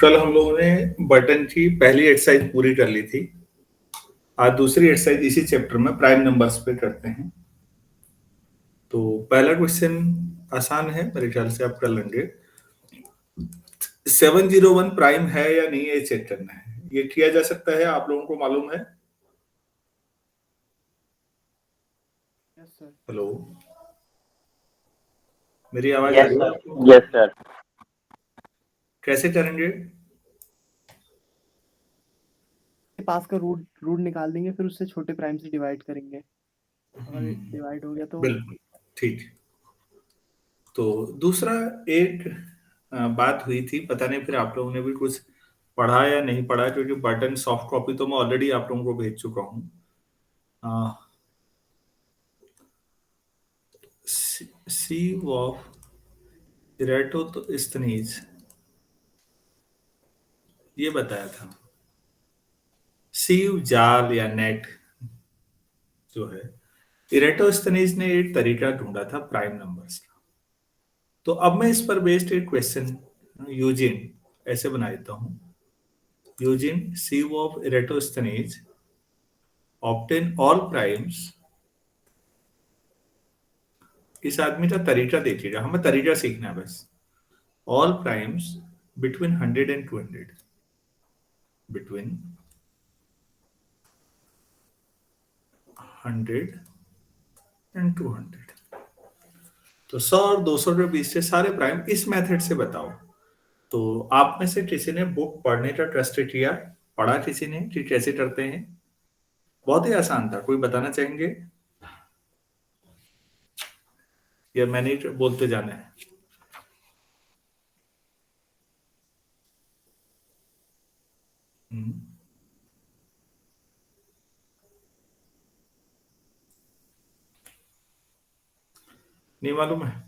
कल हम लोगों ने बटन की पहली एक्सरसाइज पूरी कर ली थी। आज दूसरी एक्सरसाइज इसी चैप्टर में प्राइम नंबर्स पे करते हैं। तो पहला क्वेश्चन आसान है, मेरे ख्याल से आप कर लेंगे। 701 प्राइम है या नहीं ये चेक करना है। ये किया जा सकता है, आप लोगों को मालूम है? Yes sir. हेलो, मेरी आवाज आ रही है आपको? Yes sir. कैसे करेंगे? पास का रूट निकाल देंगे, फिर उससे छोटे प्राइम से डिवाइड करेंगे। अगर डिवाइड हो गया तो बिल्कुल ठीक। तो दूसरा एक बात हुई थी, पता नहीं फिर आप लोगों ने भी कुछ पढ़ा या नहीं पढ़ा, क्योंकि बटन सॉफ्ट कॉपी तो मैं ऑलरेडी आप लोगों को भेज चुका हूँ। सी ऑफ इरेटोस्थनीज ये बताया था। सीव जाल या नेट जो है, इरेटोस्थनीज ने एक तरीका ढूंढा था प्राइम नंबर्स का। तो अब मैं इस पर बेस्ड एक क्वेश्चन यूजिन ऐसे बना देता हूं। Using sieve of Eratosthenes obtain all primes. इस आदमी का तरीका देखिएगा, हमें तरीका सीखना है बस। All primes between 100 and 200, between 100 and 200। तो 100 और 200 के बीच से सारे प्राइम इस मेथड से बताओ। तो आप में से किसी ने बुक पढ़ने का ट्रस्ट किया, पढ़ा किसी ने कि कैसे करते हैं? बहुत ही आसान था। कोई बताना चाहेंगे या मैंने ही बोलते जाना है? नहीं मालूम है?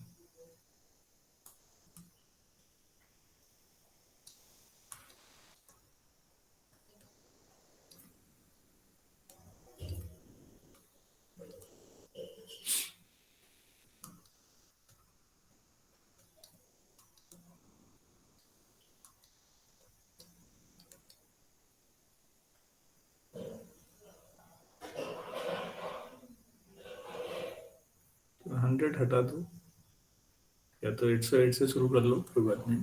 तो 100 हटा दो, या तो 108 से शुरू कर लो, कोई बात नहीं।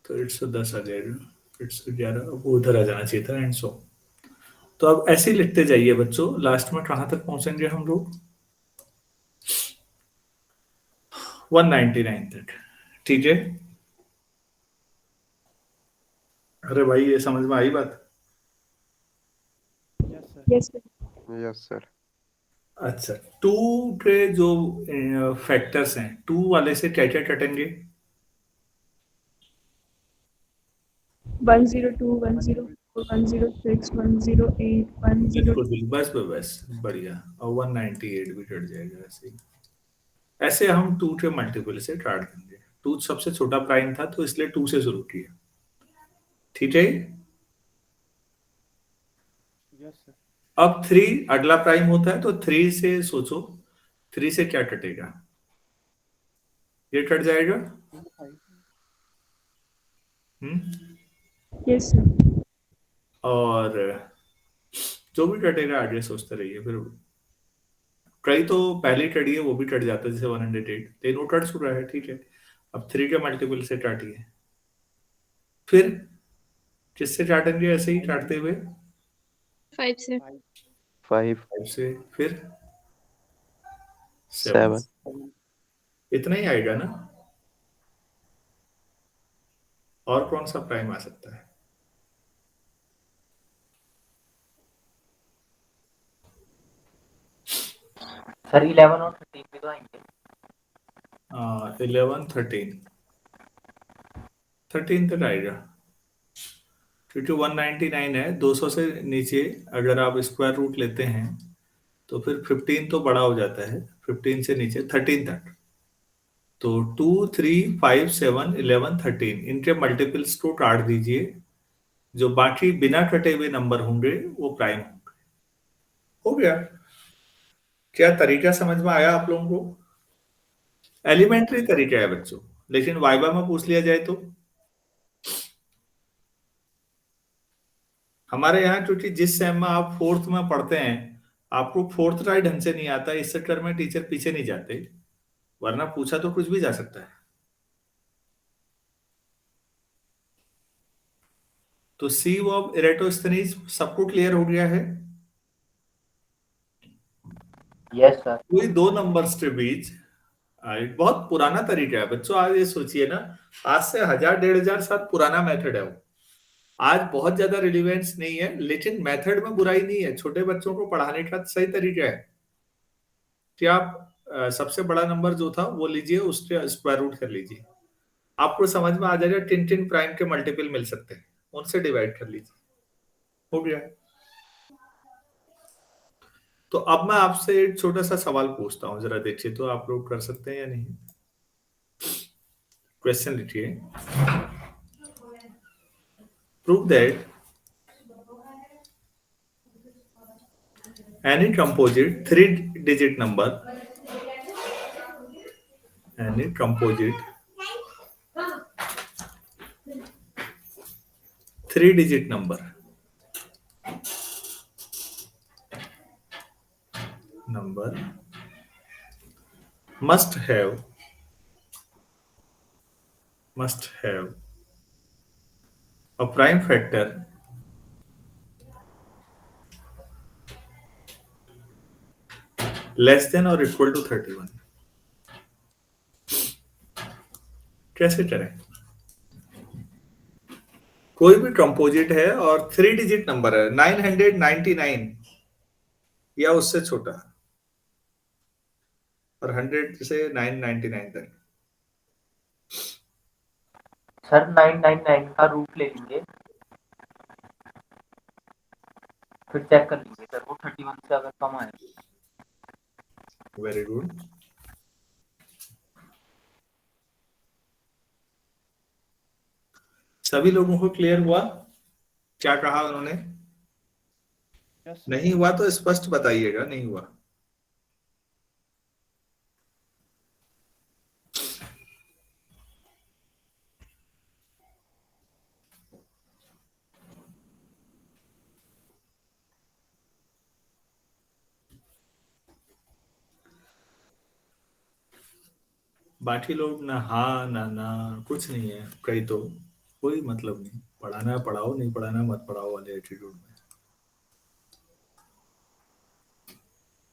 तो 110 आ जाएगा, 111 वो उधर आ जाना चाहिए था, एंड सो। तो अब ऐसे ही लिखते जाइए बच्चों, लास्ट में कहां तक पहुंचेंगे हम लोग? 199 तक। ठीक है? अरे भाई, ये समझ में आई बात? Yes sir. Yes sir. अच्छा, टू के जो फैक्टर्स हैं, टू वाले से क्या क्या कटेंगे? 102, 104, 106, 108, 102। बिल्कुल, बस बस बस, बढ़िया। और 198 भी कट जाएगा ऐसे ही। ऐसे हम टू के मल्टीपल से काट देंगे। टू सबसे छोटा प्राइम था, तो इसलिए टू से शुरू किया। ठीक है? Yes sir. अब थ्री अगला प्राइम होता है, तो थ्री से सोचो, थ्री से क्या कटेगा? ये कट जाएगा। Yes sir. और जो भी कटेगा आगे सोचते रहिए। फिर कई तो पहले कटी है, वो भी कट जाता है, जैसे 108, लेकिन वो कट चुका है। ठीक है, अब थ्री के मल्टीपल से काटिए। फिर किससे काटेंगे ऐसे ही काटते हुए? 5 से। 5 5 से, फिर 7। 7 इतना ही आएगा ना? और कौन सा प्राइम आ सकता है? सर 11 और 13 भी तो आएंगे। 11, 13 तक आएगा, क्योंकि 199 है। 200 से नीचे अगर आप स्क्वायर रूट लेते हैं तो फिर 15 तो बड़ा हो जाता है, 15 से नीचे 13 तक। तो 2, 3, 5, 7, 11, 13 इनके मल्टीपल्स को काट दीजिए। जो बाकी बिना कटे हुए नंबर होंगे वो प्राइम होंगे। हो गया? क्या तरीका समझ में आया आप लोगों को? एलिमेंट्री तरीका है बच्चों, लेकिन वाइवा में पूछ लिया जाए तो हमारे यहाँ क्योंकि जिस सेम में आप फोर्थ में पढ़ते हैं, आपको फोर्थ ट्राई ढंग से नहीं आता, इस चक्कर में टीचर पीछे नहीं जाते, वरना पूछा तो कुछ भी जा सकता है। तो सी ऑफ इरेटोस्थनीज सबको क्लियर हो गया है। Yes sir. कोई दो नंबर्स के बीच, एक बहुत पुराना तरीका है बच्चों, आज ये सोचिए ना, आज से 1000-1500 साल पुराना मेथड है वो, आज बहुत ज्यादा रिलीवेंस नहीं है, लेकिन मेथड में बुराई नहीं है, छोटे बच्चों को पढ़ाने का सही तरीका है कि आप सबसे बड़ा नंबर जो था वो लीजिए, उसके स्क्वायर रूट कर लीजिए, आपको समझ में आ जाएगा किन किन प्राइम के मल्टीपल मिल सकते हैं, उनसे डिवाइड कर लीजिए, हो गया। तो अब मैं आपसे एक छोटा सा सवाल पूछता हूं, जरा देखिए तो आप लोग कर सकते हैं या नहीं। क्वेश्चन लिखिए, prove that any composite three-digit number, any composite three-digit number must have a prime factor less than or equal to 31। कैसे करें? कोई भी कंपोजिट है और 3 डिजिट नंबर है, 999 या उससे छोटा, और 100 से 999 तक। सर 999 का रूट ले लेंगे, फिर चेक कर लेंगे सर, वो 31 से अगर कम आए। Very good. सभी लोगों को क्लियर हुआ क्या कहा उन्होंने? यस नहीं हुआ तो स्पष्ट बताइएगा, नहीं हुआ। बाकी लोग ना हाँ ना ना, कुछ नहीं है, कहीं तो कोई मतलब नहीं, पढ़ाना पढ़ाओ, नहीं पढ़ाना मत पढ़ाओ वाले एटीट्यूड में।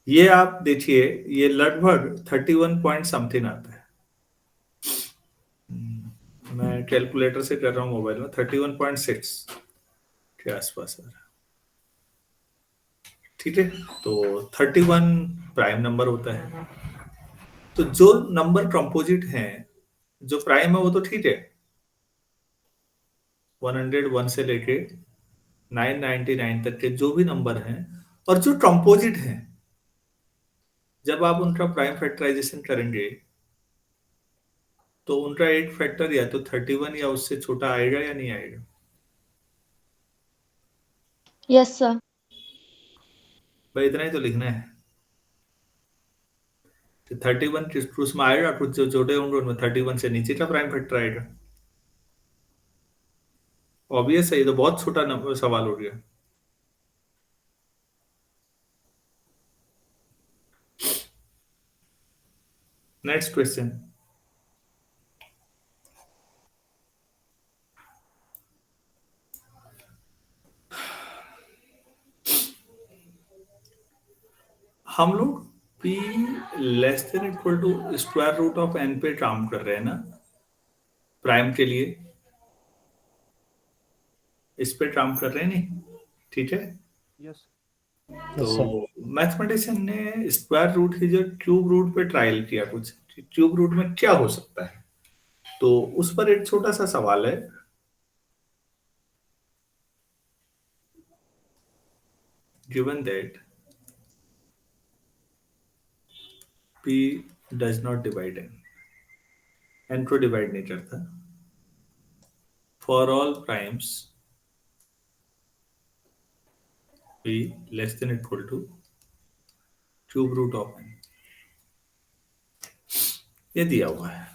ये आप देखिए, ये लगभग 31 पॉइंट समथिंग आता है। मैं कैलकुलेटर से कर रहा हूँ मोबाइल में, 31.6 के आसपास आ रहा है। ठीक है, तो 31 प्राइम नंबर होता है। तो जो नंबर कंपोजिट हैं, जो प्राइम है वो तो ठीक है, 101 से लेके 999 तक के जो भी नंबर हैं, और जो कंपोजिट हैं, जब आप उनका प्राइम फैक्टराइजेशन करेंगे तो उनका एक फैक्टर या तो 31 या उससे छोटा आएगा या नहीं आएगा। Yes sir. भाई इतना ही तो लिखना है कि 31 किस उसमें आएगा, कुछ जो छोटे होंगे उनमें 31 से नीचे का प्राइम फैक्टर आएगा। ऑब्वियस है, ये तो बहुत छोटा नंबर सवाल हो गया। नेक्स्ट क्वेश्चन, हम लोग p less than equal to square root of n पे काम कर रहे हैं ना, प्राइम के लिए इस पे काम कर रहे हैं, नहीं? ठीक है, यस तो मैथमेटिशियन ने स्क्वायर रूट की जो क्यूब रूट पे ट्रायल किया, कुछ क्यूब रूट में क्या हो सकता है, तो उस पर एक छोटा सा सवाल है। Given that p does not divide n को डिवाइड नहीं करता, for all primes p less than equal to cube root of n, ये दिया हुआ है।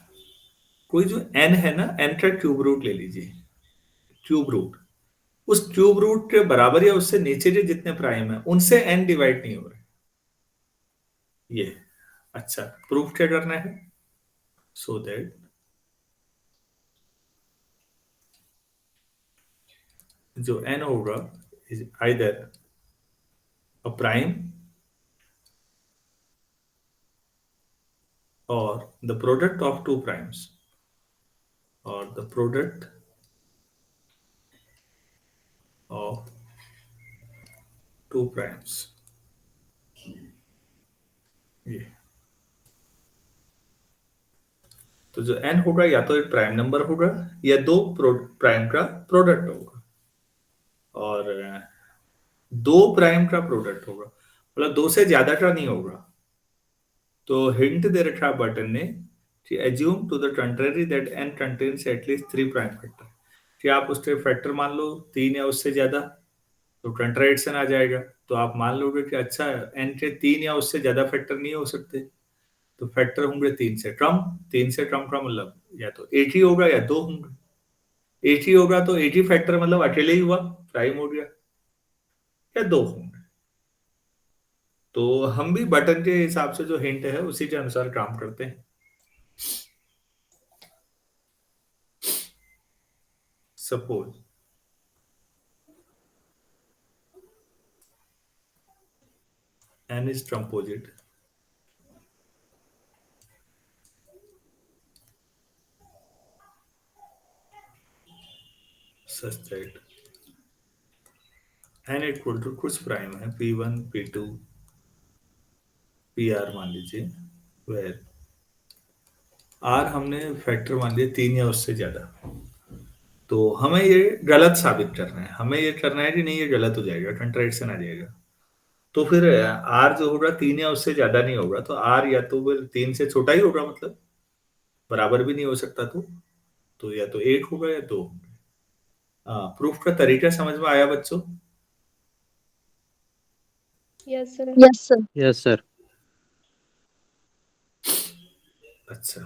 कोई जो n है ना, n का क्यूब रूट ले लीजिए, क्यूब रूट, उस क्यूब रूट के बराबर या उससे नीचे के जितने प्राइम है उनसे n डिवाइड नहीं हो रहे। ये अच्छा, प्रूफ क्या करना है? सो दैट जो n होगा इज आइदर अ प्राइम और the product of two primes और the product of two primes. ये तो जो n होगा या तो एक प्राइम नंबर होगा या दो प्राइम का प्रोडक्ट होगा, और दो प्राइम का प्रोडक्ट होगा, मतलब दो से ज्यादा का नहीं होगा। तो हिंट दे रखा बटन ने कि assume to the contrary that n contains at least 3 prime factor, कि आप उसके फैक्टर मान लो 3 या उससे ज्यादा, तो कंट्राडिक्शन आ जाएगा। तो आप मान लोगे कि अच्छा n के 3 या उससे ज्यादा फैक्टर नहीं हो सकते, तो फैक्टर होंगे 3 से कम। 3 से कम का मतलब या तो एक ही होगा या दो होंगे। एक ही होगा तो एक ही फैक्टर मतलब अकेले ही हुआ, प्राइम हो गया, या दो होंगे। तो हम भी बटन के हिसाब से जो हिंट है उसी के अनुसार काम करते हैं। Suppose n is composite such that n equal to कुछ प्राइम है p1 p2 pr मान लीजिए, वेर r हमने फैक्टर मान लिया 3 या उससे ज्यादा। तो हमें ये गलत साबित करना है, हमें ये करना है कि नहीं ये गलत हो जाएगा, कंट्राडिक्शन आ जाएगा। तो फिर r जो होगा 3 या उससे ज्यादा नहीं होगा, तो r या तो फिर 3 से छोटा ही होगा, मतलब बराबर भी नहीं हो सकता। तो या तो 1 होगा या 2 होगा। प्रूफ का तरीका समझ में आया बच्चों? Yes sir. Yes sir. Yes sir. अच्छा,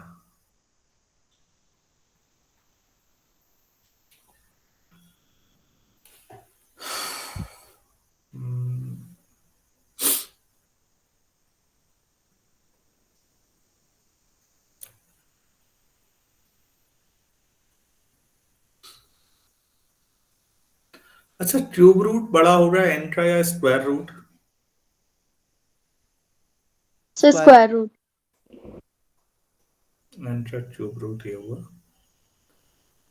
अच्छा, क्यूब रूट बड़ा होगा n का या square root? Sir square root. n का क्यूब रूट ये हुआ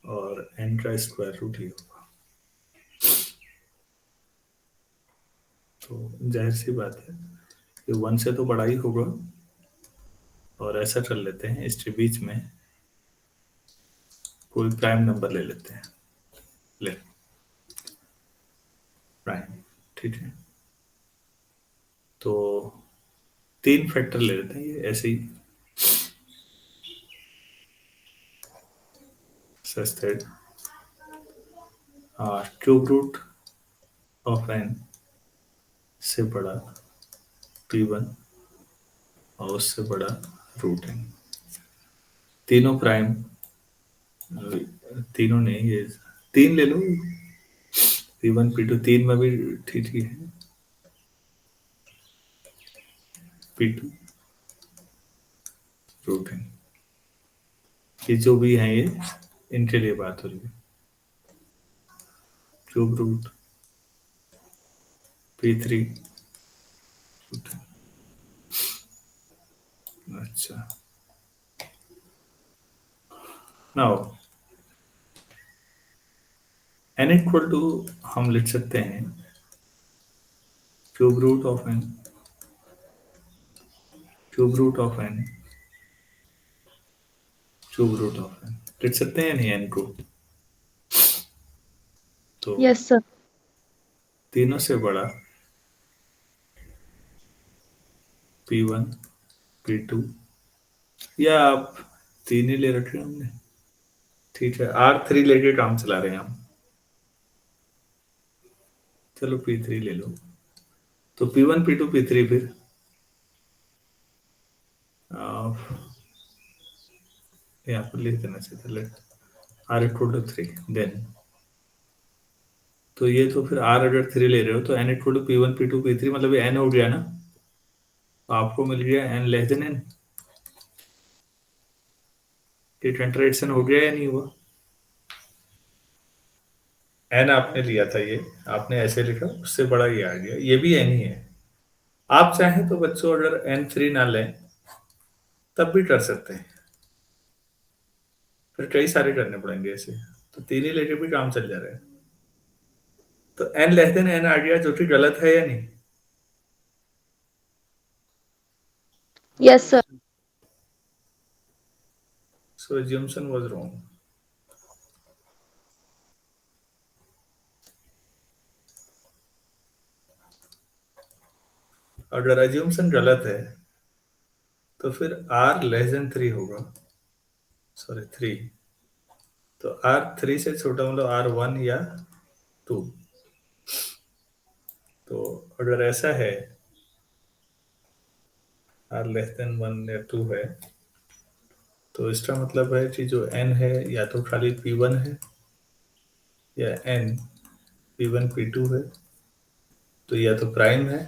और n का स्क्वायर रूट ये हुआ। तो जाहिर सी बात है ये 1 से तो बड़ा ही होगा, और ऐसा कर लेते हैं इसके बीच में कोई प्राइम नंबर ले लेते हैं। ले प्राइम, ठीक है। तो 3 फैक्टर ले लेते हैं ये ऐसे ही, such that cube root of n से बड़ा p1 और उससे बड़ा रूट n। तीनों प्राइम, तीनों नहीं, ये 3 ले लो, p1 p2 3 में भी ठीक ही है, p2 रूट n। ये जो भी है ये इनके लिए बात हो रही है। Cube root p3 root n। अच्छा, नाउ n इक्वल टू हम लिख सकते हैं cube root of n, cube root of n, cube root of n लिख सकते हैं नहीं n को? तो यस सर। तीनों से बड़ा p1 p2, या आप 3 ही ले रखे हैं हमने, ठीक है, r3 लेके काम चला रहे हैं हम। चलो p3 ले लो, तो p1 p2 p3 फिर यहाँ पर लिख देना चाहिए, let r equal to 3, then तो ये तो फिर r अगर 3 ले रहे हो तो n equal to p1 p2 p3 मतलब ये n हो गया ना, तो आपको मिल गया n लेस देन n। ये कंट्रेडिक्शन हो गया या नहीं हुआ? n आपने लिया था, ये आपने ऐसे लिखा, उससे बड़ा ये आ गया, ये भी n ही है। आप चाहें तो बच्चों अगर n3 ना लें तब भी कर सकते हैं, फिर कई सारे करने पड़ेंगे ऐसे, तो 3 ही लेके भी काम चल जा रहा है। तो n लेस देन n आ गया, जो कि गलत है या नहीं? Yes, sir. So assumption was wrong. अगर assumption गलत है तो फिर r लेस देन 3 होगा, सॉरी 3, तो r 3 से छोटा मतलब r1 या 2। तो अगर ऐसा है r लेस देन 1 या 2 है, तो इसका मतलब है कि जो n है या तो खाली p1 है या n p1 p2 है, तो या तो प्राइम है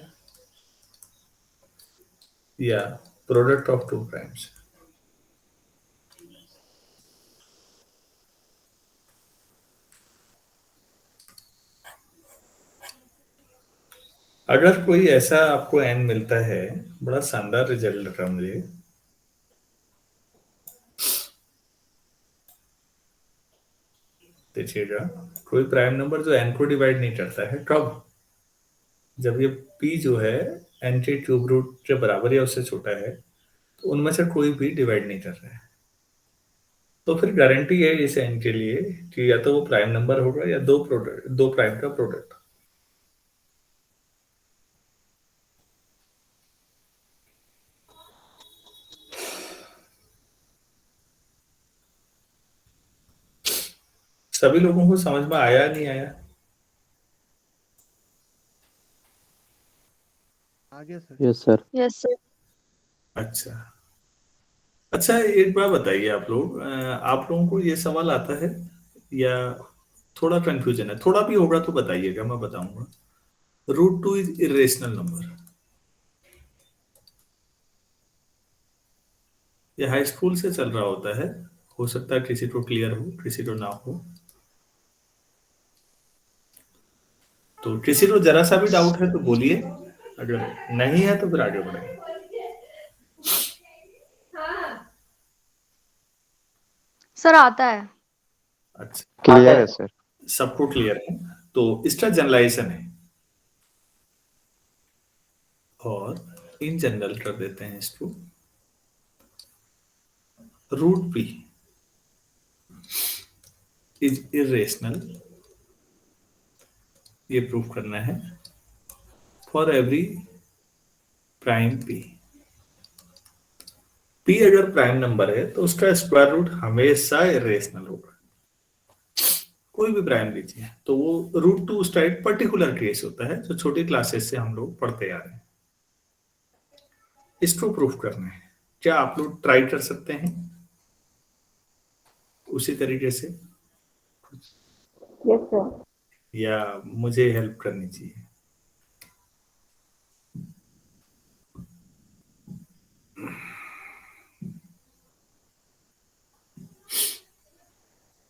या प्रोडक्ट ऑफ टू प्राइम्स। अगर कोई ऐसा आपको n मिलता है, बड़ा शानदार रिजल्ट लग रहा मुझे, देखिएगा, कोई प्राइम नंबर जो n को डिवाइड नहीं करता है, कब? जब ये p जो है n के क्यूब रूट के बराबर या उससे छोटा है, तो उनमें से कोई भी डिवाइड नहीं कर रहा है, तो फिर गारंटी है इस n के लिए कि या तो वो प्राइम नंबर होगा या दो प्राइम का प्रोडक्ट। सभी लोगों को समझ में आया नहीं आया? आ गया sir. Yes sir. Yes, sir. अच्छा अच्छा, एक बात बताइए, आप लोग आप लोगों को ये सवाल आता है या थोड़ा कंफ्यूजन है? थोड़ा भी होगा तो बताइएगा, मैं बताऊंगा। √2 इज इरेशनल नंबर। ये हाई स्कूल से चल रहा होता है, हो सकता है किसी को क्लियर हो, किसी को ना हो। तो किसी को जरा सा भी डाउट है तो बोलिए, अगर नहीं है तो फिर आगे बढ़ेंगे। सर आता है। अच्छा, क्लियर है सर। सबको क्लियर है? तो इसका जनरलाइजेशन है, और इन जनरल कर देते हैं इसको। √p इज इरेशनल, ये प्रूव करना है for every prime p। p अगर प्राइम नंबर है तो उसका स्क्वायर रूट हमेशा इरेशनल होगा, कोई भी प्राइम लीजिए। तो वो √2 उसका एक पर्टिकुलर केस होता है जो छोटी क्लासेस से हम लोग पढ़ते आ रहे हैं। इसको प्रूफ करना है, क्या आप लोग ट्राई कर सकते हैं उसी तरीके से, Yes, sir. या मुझे हेल्प करनी चाहिए?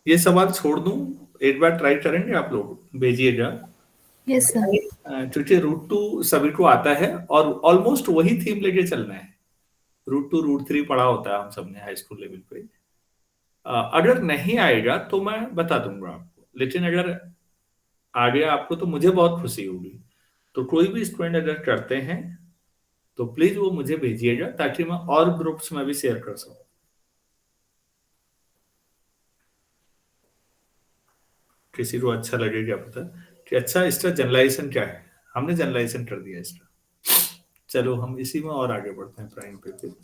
ये सवाल छोड़ दूं, एक बार ट्राई करेंगे, आप लोग भेजिएगा। Yes, sir. क्योंकि √2 सभी को आता है और ऑलमोस्ट वही थीम लेके चलना है। √2 √3 पढ़ा होता है हम सबने हाई स्कूल लेवल पे। अगर नहीं आएगा तो मैं बता दूंगा आपको, लेकिन अगर आ गया आपको तो मुझे बहुत खुशी होगी। तो कोई भी स्टूडेंट अगर करते हैं तो प्लीज वो मुझे भेजिएगा, ताकि मैं और ग्रुप्स में भी शेयर कर सकूं। किसी को अच्छा लगे, क्या पता कि अच्छा इसका जनरलाइजेशन क्या है, हमने जनरलाइजेशन कर दिया इसका। चलो हम इसी में और आगे बढ़ते हैं प्राइम पे फिर।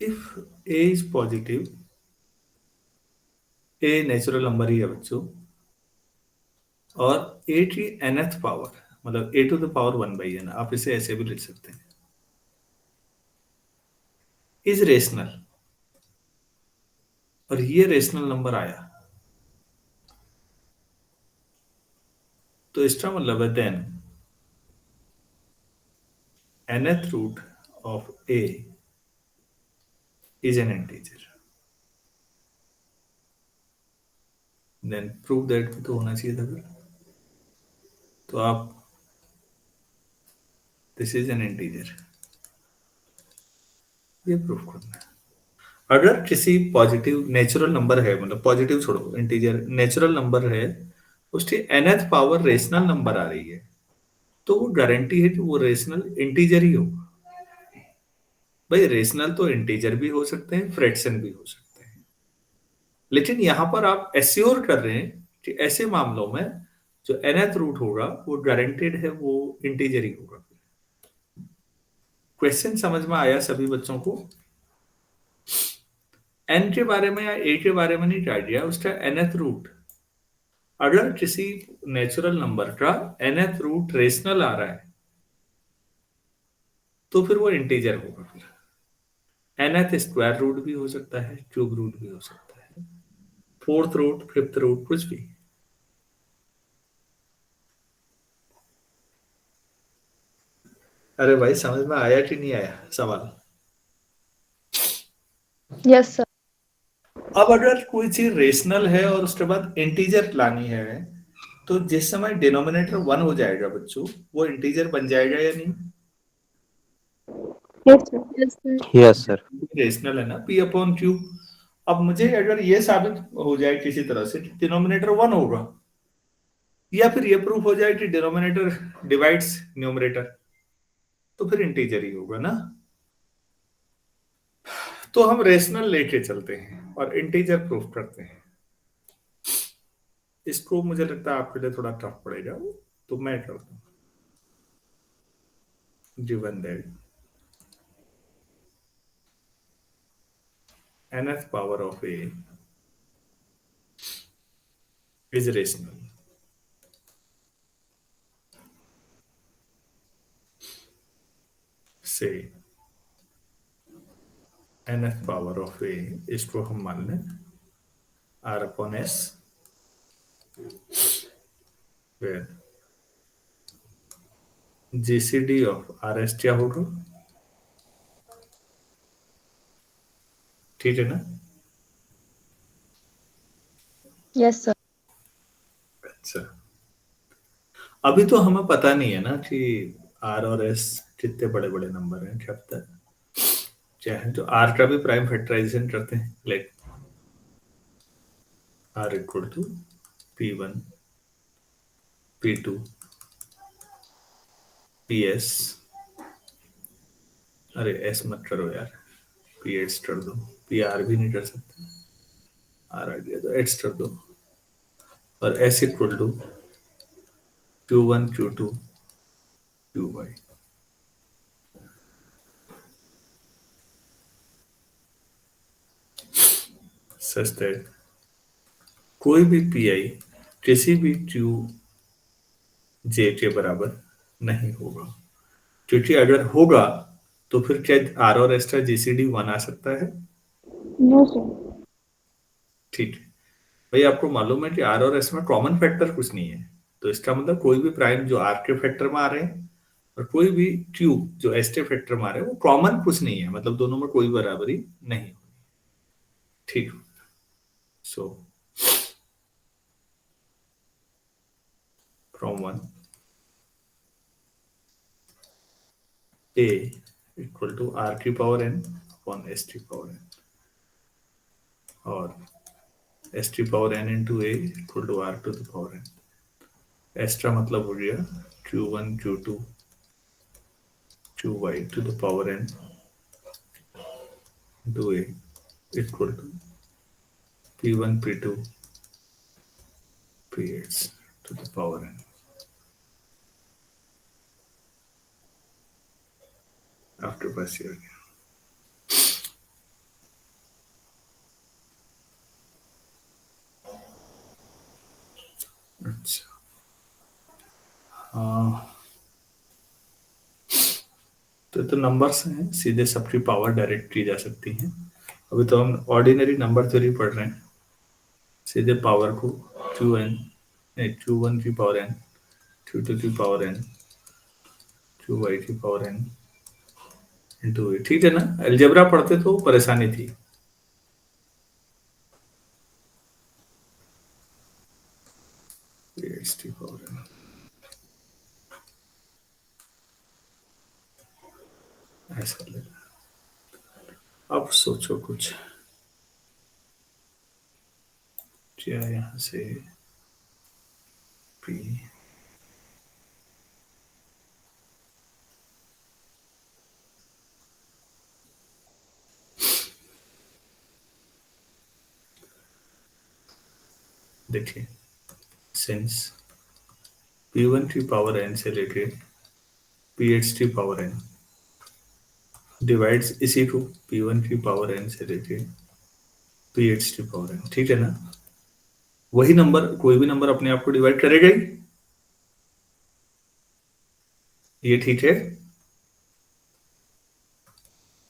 If a is positive, a natural number ही है बच्चों, और a की nth पावर मतलब a to the power 1/n, आप इसे ऐसे भी लिख सकते हैं, इज रेशनल, और ये रेशनल नंबर आया, तो इसका मतलब है then nth root of a is an integer. Then prove that भी तो होना चाहिए था फिर। तो आप दिस इज एन इंटीजर, ये प्रूफ करना है। अगर किसी पॉजिटिव नेचुरल नंबर है, मतलब पॉजिटिव छोड़ो, इंटीजर नेचुरल नंबर है, उसकी nth पावर रेशनल नंबर आ रही है, तो वो गारंटी है कि वो रेशनल इंटीजर ही होगा। भाई रेशनल तो इंटीजर भी हो सकते हैं, फ्रैक्शन भी हो सकते हैं, लेकिन यहां पर आप एश्योर कर रहे हैं कि ऐसे मामलों में जो nth रूट होगा वो गारंटेड है, वो इंटीजर ही होगा। क्वेश्चन समझ में आया सभी बच्चों को? n के बारे में या a के बारे में नहीं कहा गया, उसका nth रूट, अगर किसी नेचुरल नंबर का nth रूट रेशनल आ रहा है तो फिर वो इंटीजर होगा। फिर nth स्क्वायर रूट भी हो सकता है, क्यूब रूट भी हो सकता है, फोर्थ रूट, फिफ्थ रूट, कुछ भी। अरे भाई समझ में आया कि नहीं आया सवाल? Yes sir. अब अगर कोई चीज रेशनल है और उसके बाद इंटीजर लानी है, तो जिस समय डिनोमिनेटर 1 हो जाएगा बच्चों, वो इंटीजर बन जाएगा या नहीं? Yes sir. Yes sir. Yes sir. Rational है ना, p अपॉन क्यू। अब मुझे अगर ये साबित हो जाए किसी तरह से कि डिनोमिनेटर 1 होगा, या फिर ये प्रूफ हो जाए कि डिनोमिनेटर डिवाइड्स न्यूमरेटर, तो फिर इंटीजर ही होगा ना। तो हम रेशनल लेके चलते हैं और इंटीजर प्रूफ करते हैं। इसको मुझे लगता है आपके लिए थोड़ा टफ पड़ेगा, तो मैं करता हूं। Given that nth power of a is rational, say nth power of a, इसको हम मान लें r upon s, where GCD of RS क्या होगा? ठीक है ना? Yes sir. अच्छा, अभी तो हमें पता नहीं है ना कि R और S कितने बड़े बड़े नंबर हैं, क्या पता है। चाहे तो R का भी प्राइम फैक्टराइजेशन करते हैं, like R equal to P1 P2 PS, अरे S मत करो यार, PS कर दो, PR भी नहीं कर सकते, R आ गया तो X कर दो, और S equal to Q1 Q2 QY। Such that कोई भी PI किसी भी QJ के बराबर नहीं होगा, क्योंकि अगर होगा तो फिर क्या R और S का GCD 1 आ सकता है? No sir. ठीक है भाई, आपको मालूम है कि R और S में कॉमन फैक्टर कुछ नहीं है, तो इसका मतलब कोई भी प्राइम जो R के फैक्टर में आ रहे हैं और कोई भी Q जो S के फैक्टर में आ रहे हैं, वो कॉमन कुछ नहीं है, मतलब दोनों में कोई बराबरी नहीं। ठीक, so from 1 A equal to R की पावर n अपॉन S की पावर n, और S की power n into A equal to R to the power n। S का मतलब हो गया Q1 Q2 QY to the power n into A equal to P1 P2 Px to the power n। After बस ये गया। अच्छा, हाँ, तो नंबर्स हैं, सीधे सबकी पावर डायरेक्ट की जा सकती है। अभी तो हम ऑर्डिनरी नंबर थ्योरी पढ़ रहे हैं, सीधे पावर को Qn Q1 की power n q to the power n q by the power n into a। ठीक है ना, अलजेब्रा पढ़ते तो परेशानी थी। xt power n ऐसा लेना। अब सोचो कुछ, क्या यहाँ से p देखिए, सिंस p1 की पावर n से लेके ph की पावर n डिवाइड्स इसी को p1 की पावर n से लेके ph की पावर n, ठीक है ना। वही नंबर, कोई भी नंबर अपने आप को डिवाइड करेगा ही, ये ठीक है।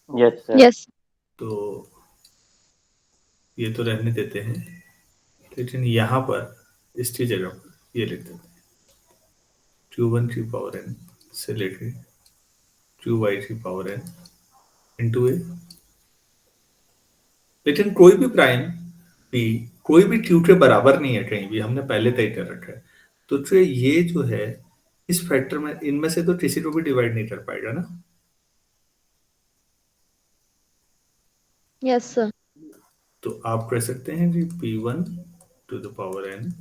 Yes sir. Yes. तो ये तो रहने देते हैं, लेकिन यहाँ पर इसकी जगह पर ये लिख देते हैं q1 की पावर n से लेके q by की पावर n इंटू ए। लेकिन कोई भी प्राइम p कोई भी q के बराबर नहीं है कहीं भी, हमने पहले तय कर रखा है। तो जो ये जो है इस फैक्टर में, इनमें से तो किसी को भी डिवाइड नहीं कर पाएगा ना। Yes, sir. तो आप कह सकते हैं कि p1 to the power n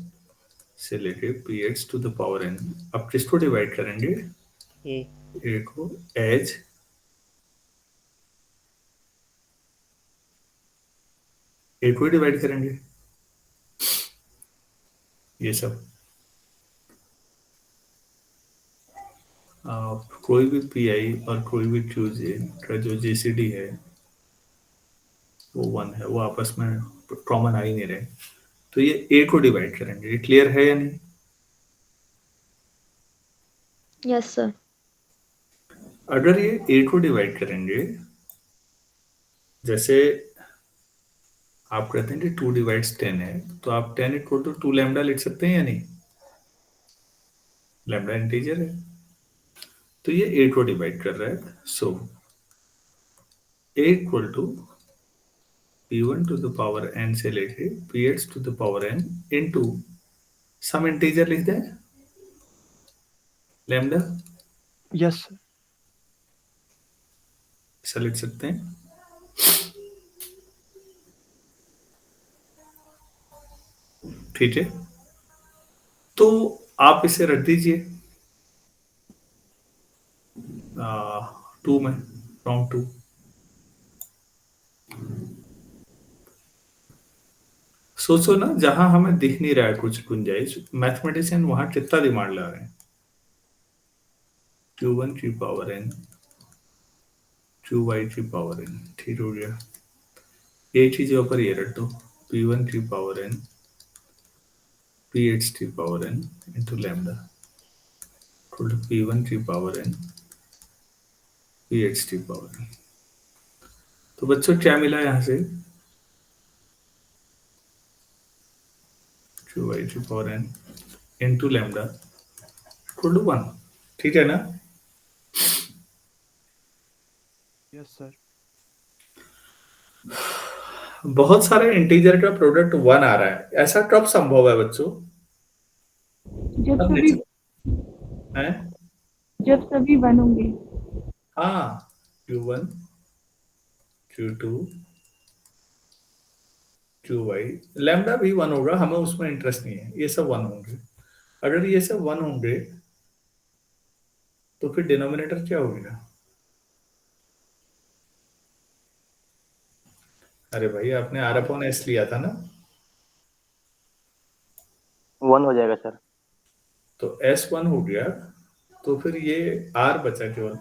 से लेके px to the power n, अब किसको डिवाइड करेंगे, a को एज a को डिवाइड करेंगे, ये सब। आप कोई भी pi और कोई भी qj का जो gcd है वो 1 है, वो आपस में कॉमन आ ही नहीं रहे, तो ये a को डिवाइड करेंगे। ये क्लियर है या नहीं? Yes, sir. अगर ये a को डिवाइड करेंगे, जैसे आप कहते हैं कि 2 डिवाइड्स 10 है, तो आप 10 इक्वल टू 2 लैम्डा लिख सकते हैं या नहीं? लैम्डा इंटीजर है, तो ये a को डिवाइड कर रहा है। So a equal to p1 to the power n से लेके px to the power n into some integer लिख दें, लैम्डा। Yes sir. ऐसा लिख सकते हैं। ठीक है, तो आप इसे रख दीजिए 2 में, फ्रॉम 2। सोचो ना, जहां हमें दिख नहीं रहा है कुछ गुंजाइश, मैथमेटिशियन वहां कितना दिमाग लगा रहे हैं। q1 की पावर n q by की पावर n, ठीक हो गया। ये चीजों पर ये रख दो p1 की पावर n ph की power n into lambda equal to p1 की पावर n ph की पावर n। तो बच्चों क्या मिला यहां से, q by की power n into lambda equal to 1, ठीक है ना। Yes sir. बहुत सारे इंटीजर का प्रोडक्ट 1 आ रहा है, ऐसा कब संभव है बच्चों? जब अब सभी हैं? जब सभी 1 होंगे। हाँ, q1 q2 qy, लैम्डा भी 1 होगा, हमें उसमें इंटरेस्ट नहीं है, ये सब 1 होंगे। अगर ये सब 1 होंगे तो फिर डिनोमिनेटर क्या होगा? अरे भाई, आपने आर अपॉन एस लिया था ना, 1 हो जाएगा सर। तो एस 1 हो गया, तो फिर ये आर बचा केवल,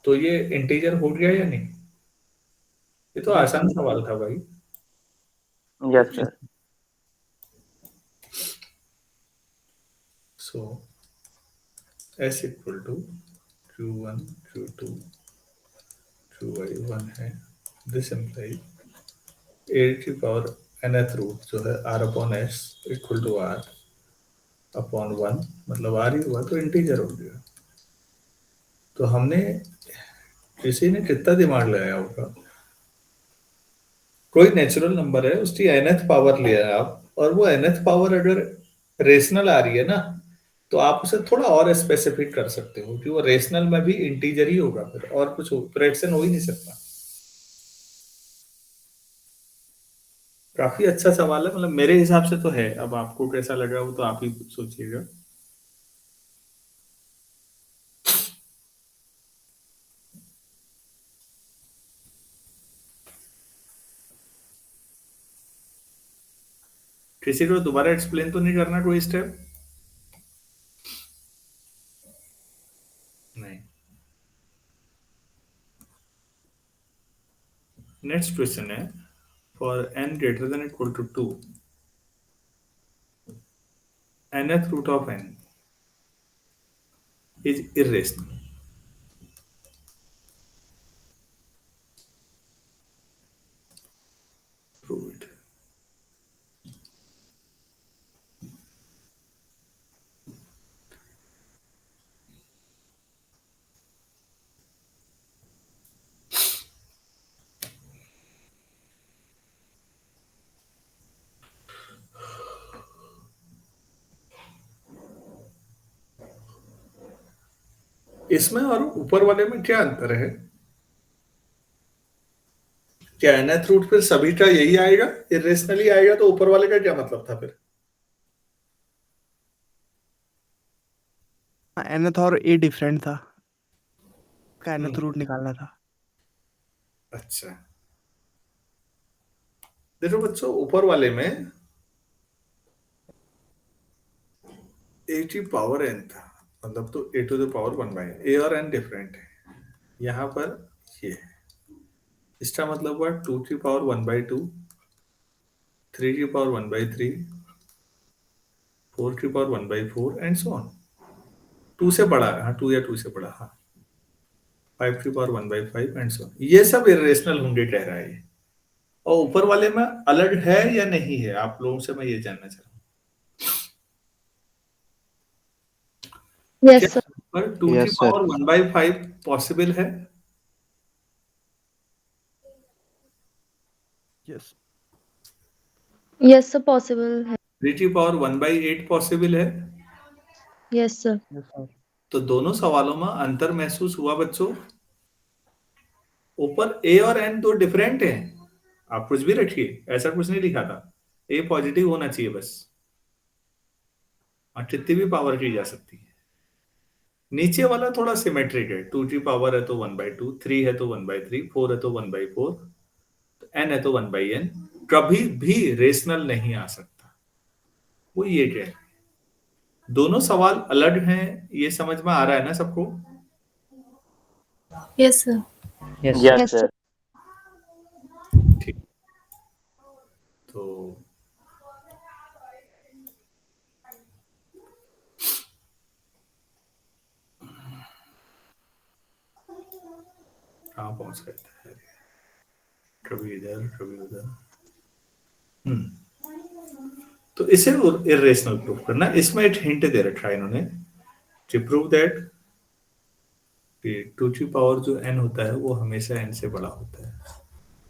तो ये इंटीजर हो गया या नहीं? ये तो आसान सवाल था भाई। Yes sir. So S equal to q1 q2 qy 1 है, दिस इम्प्लाई a की पावर nth रूट जो है r upon s equal to r upon 1 मतलब आर ही हुआ तो इंटीजर हो गया। तो हमने किसी ने कितना दिमाग लगाया होगा, कोई नेचुरल नंबर है उसकी nth पावर लिया है आप, और वो nth पावर अगर रेशनल आ रही है ना, तो आप उसे थोड़ा और स्पेसिफिक कर सकते हो कि वो रेशनल में भी इंटीजर ही होगा, फिर और कुछ फ्रैक्शन हो ही नहीं सकता। काफी अच्छा सवाल है, मतलब मेरे हिसाब से तो है, अब आपको कैसा लगा वो तो आप ही सोचिएगा। किसी को दोबारा एक्सप्लेन तो नहीं करना कोई स्टेप? नहीं। नेक्स्ट क्वेश्चन है, for n greater than equal to 2, nth root of n is irrational. Prove it. इसमें और ऊपर वाले में क्या अंतर है? क्या nth रूट फिर सभी का यही आएगा, इरेशनली आएगा, तो ऊपर वाले का क्या मतलब था फिर? nth और a डिफरेंट था, का nth हम्म। रूट निकालना था। अच्छा, देखो बच्चों, ऊपर वाले में a की पावर n था, मतलब तो a to the power 1/n, a और n डिफरेंट है। यहाँ पर ये है, इसका मतलब हुआ 2 की पावर 1/2, 3 की पावर 1/3, 4 की पावर 1/4 एंड सो ऑन। 2 से बड़ा है, हाँ 2 या 2 से बड़ा, हाँ 5 की पावर 1/5 एंड सो ऑन। ये सब इरेशनल होंगे कह रहा है ये। और ऊपर वाले में अलग है या नहीं है, आप लोगों से मैं ये जानना चाह रहा हूँ। Yes, क्या sir. पर 2 की यस सर। पावर 1/5 पॉसिबल है? Yes Yes, sir. Possible है. 3 की पावर 1/8 पॉसिबल है? Yes, sir. Yes sir. तो दोनों सवालों में अंतर महसूस हुआ बच्चों। ऊपर ए और एन तो डिफरेंट है, आप कुछ भी रखिए, ऐसा कुछ नहीं लिखा था। ए पॉजिटिव होना चाहिए बस, और कितनी भी पावर की जा सकती है। नीचे वाला थोड़ा सिमेट्रिक है, 2 की पावर है तो 1/2, 3 है तो 1/3, 4 है तो 1/4, एन है तो 1/n, कभी भी रेशनल नहीं आ सकता। वो ये कह रहे हैं। दोनों सवाल अलग हैं, ये समझ में आ रहा है ना सबको? Yes, sir. Yes Yes, sir. sir. ठीक, तो कहाँ पहुंच गए थे? कभी इधर कभी उधर। तो इसे इरेशनल प्रूव करना, इसमें एक हिंट दे रखा है इन्होंने, टू प्रूव दैट 2 की पावर जो n होता है वो हमेशा n से बड़ा होता है।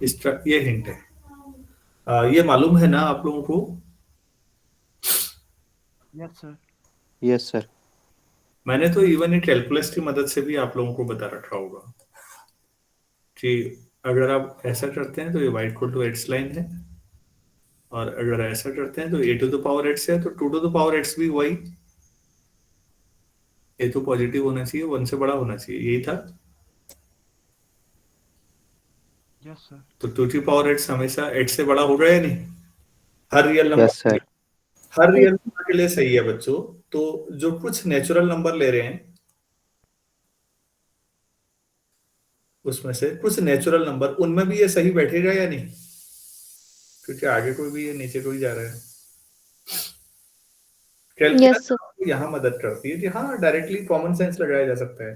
इसका ये हिंट है। ये मालूम है ना आप लोगों को? Yes sir. Yes sir. मैंने तो इवन ये कैलकुलस की मदद से भी आप लोगों को बता रखा होगा कि अगर आप ऐसा करते हैं तो ये y equal to x line है, और अगर ऐसा करते हैं तो a to the power x है, तो 2 टू द पावर x भी वही, a तो पॉजिटिव होना चाहिए, 1 से बड़ा होना चाहिए, यही था। Yes sir. तो 2 की पावर x हमेशा x से बड़ा होगा या नहीं, हर रियल नंबर? Yes sir. हर रियल नंबर के लिए सही है बच्चों। तो जो कुछ नेचुरल नंबर ले रहे हैं उसमें से कुछ नेचुरल नंबर, उनमें भी ये सही बैठेगा या नहीं, क्योंकि आगे कोई भी है नीचे कोई जा रहा है। Yes, calculus sir. यहाँ मदद करती है कि हाँ डायरेक्टली कॉमन सेंस लगाया जा सकता है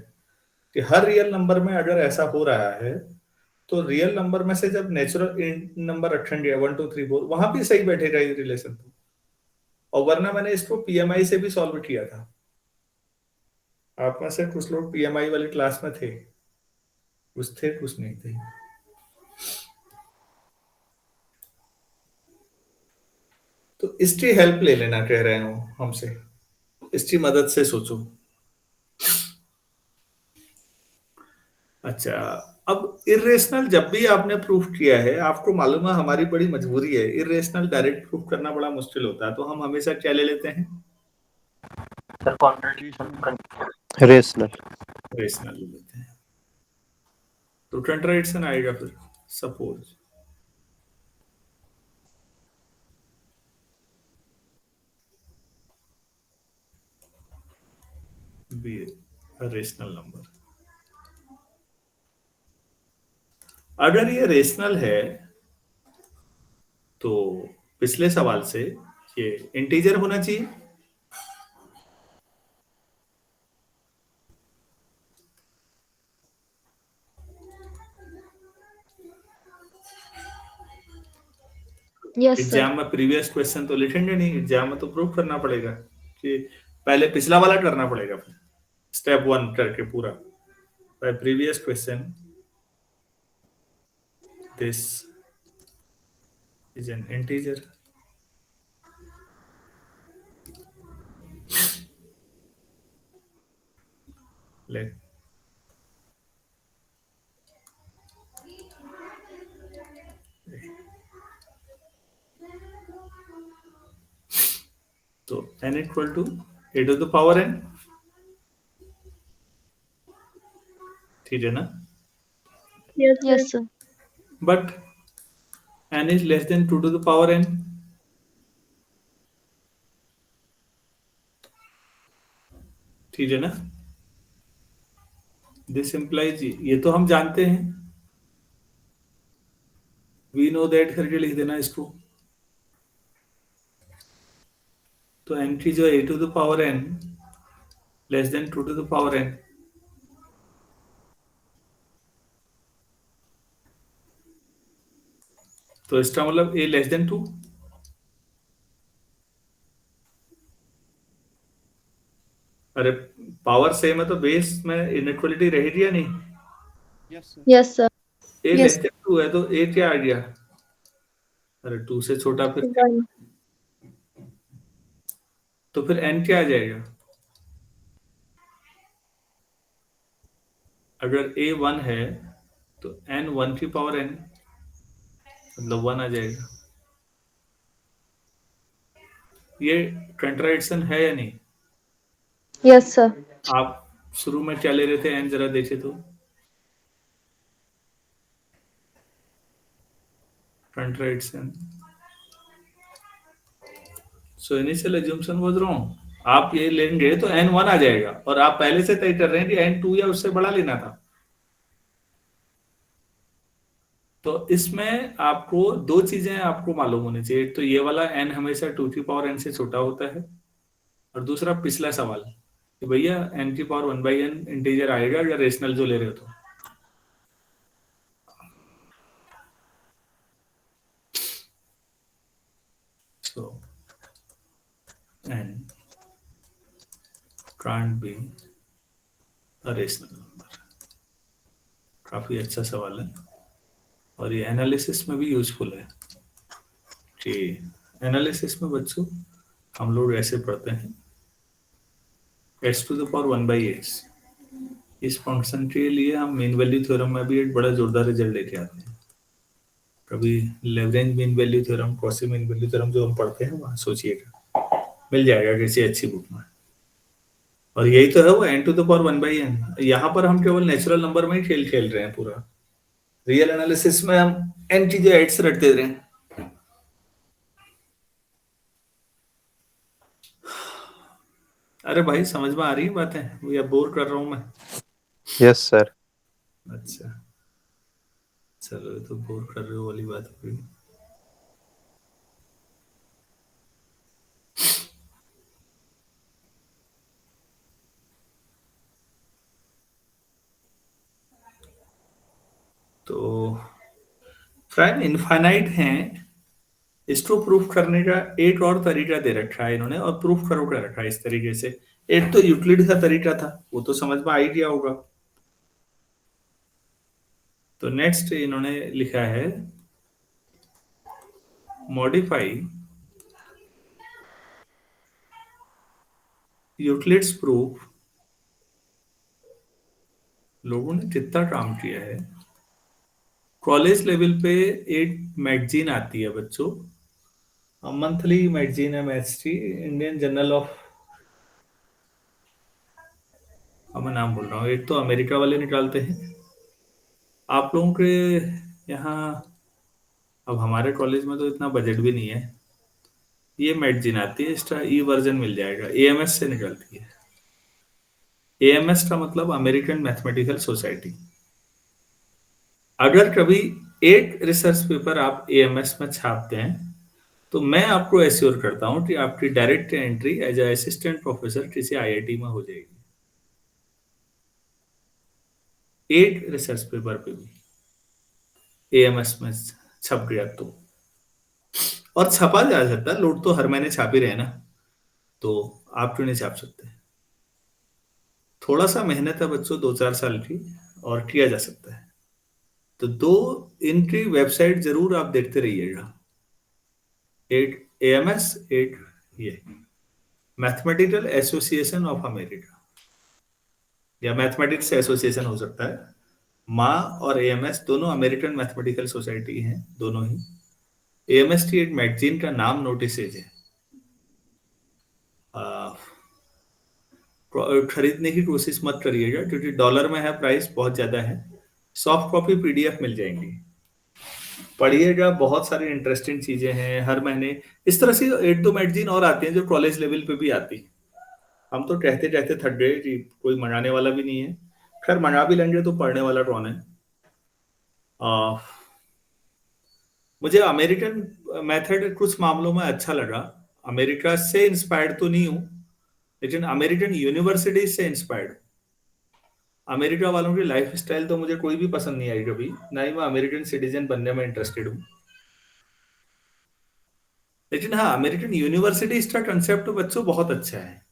कि हर रियल नंबर में अगर ऐसा हो रहा है तो रियल नंबर में से जब नेचुरल नंबर रखेंगे 1 2 3 4, वहां भी सही बैठेगा ये रिलेशन। और वरना मैंने इसको पीएमआई से भी सॉल्व किया था। आप में से कुछ लोग पीएमआई वाली क्लास में थे, कुछ थे कुछ नहीं थे। तो इसकी हेल्प ले लेना कह रहे हो हमसे, इसकी मदद से सोचो। अच्छा, अब इरेशनल जब भी आपने प्रूफ किया है, आपको मालूम है हमारी बड़ी मजबूरी है, इरेशनल डायरेक्ट प्रूफ करना बड़ा मुश्किल होता है, तो हम हमेशा क्या ले लेते हैं? Sir contradiction rational. रेशनल ले लेते हैं। तो कंट्राडिक्शन आएगा फिर। Suppose b rational number. अगर ये रेशनल है तो पिछले सवाल से ये इंटीजर होना चाहिए। Yes, sir. एग्जाम में प्रीवियस क्वेश्चन तो लिखेंगे नहीं, एग्जाम में तो प्रूफ करना पड़ेगा कि पहले पिछला वाला करना पड़ेगा, फिर स्टेप 1 करके पूरा। By previous question this is an integer. ले तो n equal to a to the power n, ठीक है ना? Yes, sir. But n is less than 2 to the power n, ठीक है ना? दिस इंप्लाइज, ये तो हम जानते हैं, वी नो दैट करके लिख देना इसको। तो n की जो a to the power n less than 2 to the power n, तो इसका मतलब a लेस देन 2। अरे पावर सेम है तो बेस में इनइक्वालिटी रहेगी या नहीं? Yes sir. Yes, sir. a Yes. Less than 2 है तो a क्या आ गया? अरे 2 से छोटा, फिर 1. तो फिर n क्या आ जाएगा? अगर a 1 है तो n 1 की पावर n मतलब 1 आ जाएगा। ये कंट्राडिक्शन है या नहीं? Yes, sir. आप शुरू में क्या ले रहे थे n, जरा देखे तो। Contradiction, so initial assumption was wrong. आप ये लेंगे तो n 1 आ जाएगा, और आप पहले से तय कर रहे हैं कि n 2 या उससे बड़ा लेना था। तो इसमें आपको दो चीजें आपको मालूम होनी चाहिए। एक तो ये वाला n हमेशा 2 की पावर n से छोटा होता है, और दूसरा पिछला सवाल कि भैया n की पावर 1/n इंटीजर आएगा अगर रेशनल जो ले रहे हो तो। So n can't be a rational number। काफी अच्छा सवाल है, और ये एनालिसिस में भी यूजफुल है कि एनालिसिस में बच्चों हम लोग ऐसे पढ़ते हैं x to the power 1/s। इस फंक्शन के लिए हम मीन वैल्यू थ्योरम में भी एक बड़ा जोरदार रिजल्ट लेके आते हैं। कभी Lagrange mean value theorem, Cauchy mean value theorem जो हम पढ़ते हैं वहां सोचिएगा, मिल जाएगा किसी अच्छी बुक में। और यही तो है वो n to the power 1/n। यहाँ पर हम केवल नेचुरल नंबर में ही खेल खेल रहे हैं पूरा। रियल एनालिसिस में हम n चीजें ऐड से रख दे रहे हैं। अरे भाई समझ में आ रही है बातें या बोर कर रहा हूं मैं? Yes sir. अच्छा चलो, ये तो बोर कर रहे हो वाली बात हो गई। तो प्राइम इनफाइनाइट हैं इसको प्रूफ करने का एक और तरीका दे रखा है इन्होंने, और प्रूफ करो कर रखा है इस तरीके से। एक तो यूक्लिड का तरीका था, वो तो समझ में आ ही गया होगा। तो नेक्स्ट इन्होंने लिखा है मॉडिफाई यूक्लिड्स प्रूफ। लोगों ने कितना काम किया है। कॉलेज लेवल पे एक मैगजीन आती है बच्चों, मंथली मैगजीन है मैथ्स की, इंडियन जर्नल ऑफ, अब मैं नाम बोल रहा हूँ, एक तो अमेरिका वाले निकालते हैं। आप लोगों के यहाँ, अब हमारे कॉलेज में तो इतना बजट भी नहीं है। ये मैगजीन आती है, इसका ई वर्जन मिल जाएगा, एएमएस से निकलती है। एएमएस का मतलब अमेरिकन मैथमेटिकल सोसाइटी। अगर कभी एक रिसर्च पेपर आप एएमएस में छापते हैं तो मैं आपको एश्योर करता हूं कि आपकी direct entry as a assistant professor किसी आईआईटी में हो जाएगी। एक रिसर्च पेपर पे भी एएमएस में छप गया तो, और छपा जा सकता है, लोग तो हर महीने छाप ही रहे ना, तो आप क्यों नहीं छाप सकते। थोड़ा सा मेहनत है बच्चों, 2-4 साल की, और किया जा सकता है। तो दो इनकी वेबसाइट जरूर आप देखते रहिएगा, एक एएमएस, एक ये मैथमेटिकल एसोसिएशन ऑफ अमेरिका, या मैथमेटिक्स एसोसिएशन हो सकता है। मा और एएमएस दोनों अमेरिकन मैथमेटिकल सोसाइटी हैं, दोनों ही। एएमएस की एक मैगजीन का नाम नोटिसेज है, खरीदने की कोशिश मत करिएगा क्योंकि डॉलर में है, प्राइस बहुत ज्यादा है। सॉफ्ट कॉपी पीडीएफ मिल जाएंगी, पढ़िएगा, बहुत सारी इंटरेस्टिंग चीजें हैं हर महीने। इस तरह से एक दो मैगजीन और आती हैं जो कॉलेज लेवल पे भी आती है। हम तो कहते कहते थक गए कि कोई मंगाने वाला भी नहीं है। खैर मंगा भी लेंगे तो पढ़ने वाला कौन है। मुझे अमेरिकन मेथड कुछ मामलों में अच्छा लगा। अमेरिका से इंस्पायर्ड तो नहीं हूं, लेकिन अमेरिकन यूनिवर्सिटी से इंस्पायर्ड। अमेरिका वालों की लाइफ स्टाइल तो मुझे कोई भी पसंद नहीं आई कभी, ना ही मैं अमेरिकन सिटीजन बनने में इंटरेस्टेड हूँ। लेकिन हाँ, अमेरिकन यूनिवर्सिटी का कंसेप्ट बच्चों बहुत अच्छा है।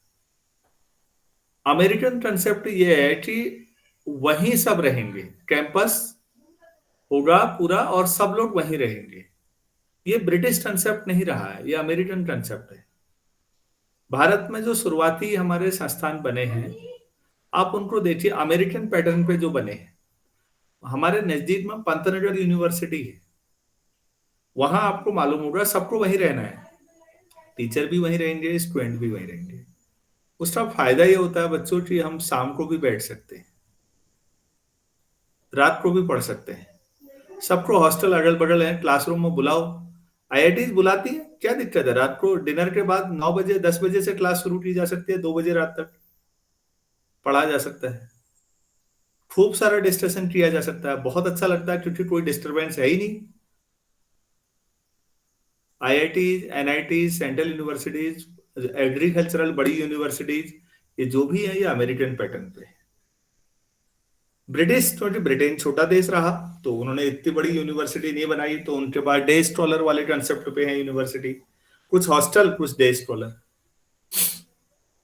अमेरिकन कंसेप्ट ये है कि वहीं सब रहेंगे, कैंपस होगा पूरा और सब लोग वहीं रहेंगे। ये ब्रिटिश कंसेप्ट नहीं रहा है, ये अमेरिकन कंसेप्ट है। भारत में जो शुरुआती हमारे संस्थान बने हैं, आप उनको देखिए, अमेरिकन पैटर्न पे जो बने हैं। हमारे नजदीक में पंतनगर यूनिवर्सिटी है, वहां आपको मालूम होगा सबको वहीं रहना है, टीचर भी वहीं रहेंगे, स्टूडेंट भी वहीं रहेंगे। उसका फायदा ये होता है बच्चों कि हम शाम को भी बैठ सकते हैं, रात को भी पढ़ सकते हैं। सबको हॉस्टल अगल बगल है, क्लासरूम में बुलाओ। आईआईटी बुलाती है, क्या दिक्कत है? रात को डिनर के बाद 9 बजे 10 बजे से क्लास शुरू की जा सकती है, 2 बजे रात तक पढ़ा जा सकता है। खूब सारा डिस्कशन किया जा सकता है, बहुत अच्छा लगता है क्योंकि कोई डिस्टरबेंस है ही नहीं। IIT, NIT, central universities, agricultural बड़ी यूनिवर्सिटीज, ये जो भी है ये अमेरिकन पैटर्न पे है। ब्रिटिश, क्योंकि ब्रिटेन छोटा देश रहा तो उन्होंने इतनी बड़ी यूनिवर्सिटी नहीं बनाई, तो उनके पास डे स्कॉलर वाले कंसेप्ट पे है यूनिवर्सिटी, कुछ हॉस्टल कुछ डे स्कॉलर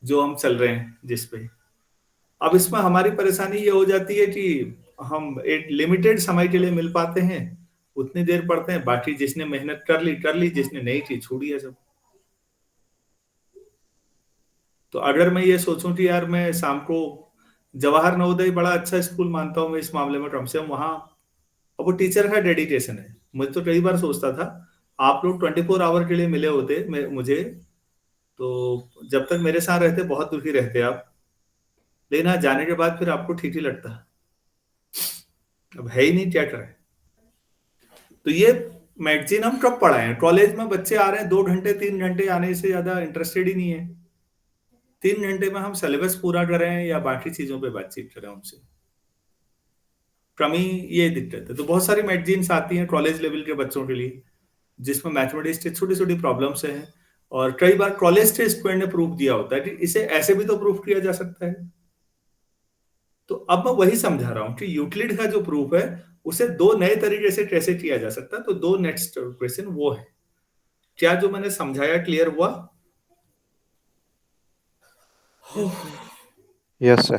जो हम चल रहे हैं जिस पे। अब इसमें हमारी परेशानी ये हो जाती है कि हम एक लिमिटेड समय के लिए मिल पाते हैं, उतनी देर पढ़ते हैं, बाकी जिसने मेहनत कर ली, जिसने नहीं की छोड़ी है सब। तो अगर मैं ये सोचूं कि यार मैं शाम को, जवाहर नवोदय बड़ा अच्छा स्कूल मानता हूं मैं इस मामले में, कम से कम वहां, अब वो टीचर का डेडिकेशन है। मुझे तो कई बार सोचता था आप लोग 24 आवर के लिए मिले होते मुझे, तो जब तक मेरे साथ रहते बहुत दुखी रहते आप, लेकिन हाँ, जाने के बाद फिर आपको ठीक ही लगता, अब है ही नहीं, क्या करें। तो ये मैगजीन हम कब पढ़ाएं? कॉलेज में बच्चे आ रहे हैं 2 घंटे 3 घंटे, आने से ज्यादा इंटरेस्टेड ही नहीं है। 3 घंटे में हम सिलेबस पूरा करें या बाकी चीजों पे बातचीत करें उनसे, कमी ये दिक्कत है। तो बहुत सारी मैगजीन्स आती हैं कॉलेज लेवल के बच्चों के लिए, जिसमें मैथमेटिक्स की छोटी छोटी प्रॉब्लम्स हैं, और कई बार कॉलेज के स्टूडेंट ने प्रूफ दिया होता है कि इसे ऐसे भी तो प्रूफ किया जा सकता है। तो अब मैं वही समझा रहा हूं कि यूक्लिड का जो प्रूफ है उसे 2 नए तरीके से कैसे किया जा सकता है। तो 2 नेक्स्ट क्वेश्चन वो है। क्या जो मैंने समझाया क्लियर हुआ? Yes, sir.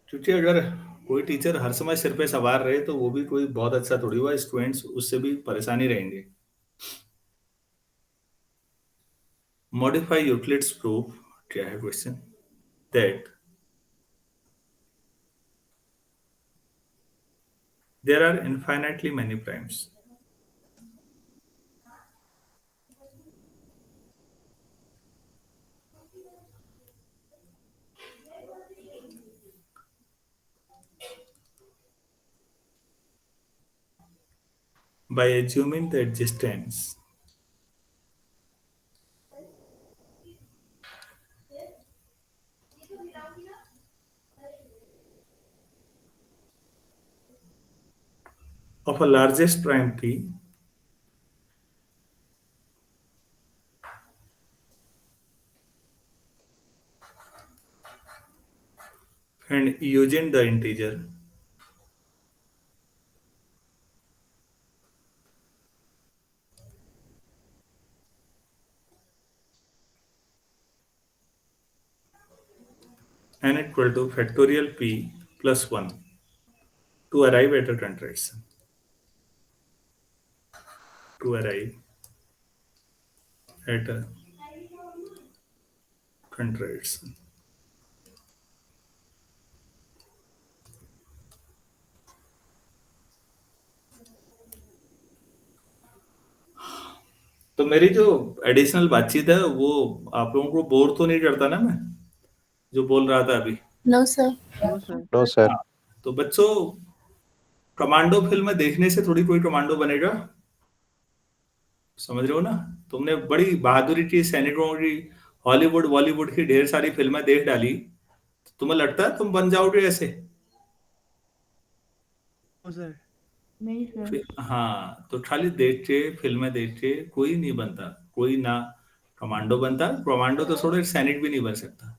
क्योंकि अगर कोई टीचर हर समय सिर पे सवार रहे तो वो भी कोई बहुत अच्छा थोड़ी हुआ, स्टूडेंट्स उससे भी परेशानी रहेंगे। मॉडिफाई यूक्लिड्स प्रूफ, क्या है question? That there are infinitely many primes by assuming the existence of a largest prime P and using the integer n equal to factorial P plus 1 to arrive at a contraction. To arrive at a contraction. तो मेरी जो additional बातचीत है वो आप लोगों को bore तो नहीं करता ना, मैं जो बोल रहा था अभी? No, sir. No sir. No, sir. हाँ, तो बच्चों कमांडो फिल्म देखने से थोड़ी कोई कमांडो बनेगा, समझ रहे हो ना? तुमने बड़ी बहादुरी की, सैनिकों की, हॉलीवुड बॉलीवुड की ढेर सारी फिल्में देख डाली, तुम्हें लगता है तुम बन जाओगे ऐसे? No sir. नहीं सर। हाँ, तो खाली देख के, फिल्में देख के कोई नहीं बनता, कोई ना कमांडो बनता। कमांडो तो छोड़ो, एक सैनिक भी नहीं बन सकता।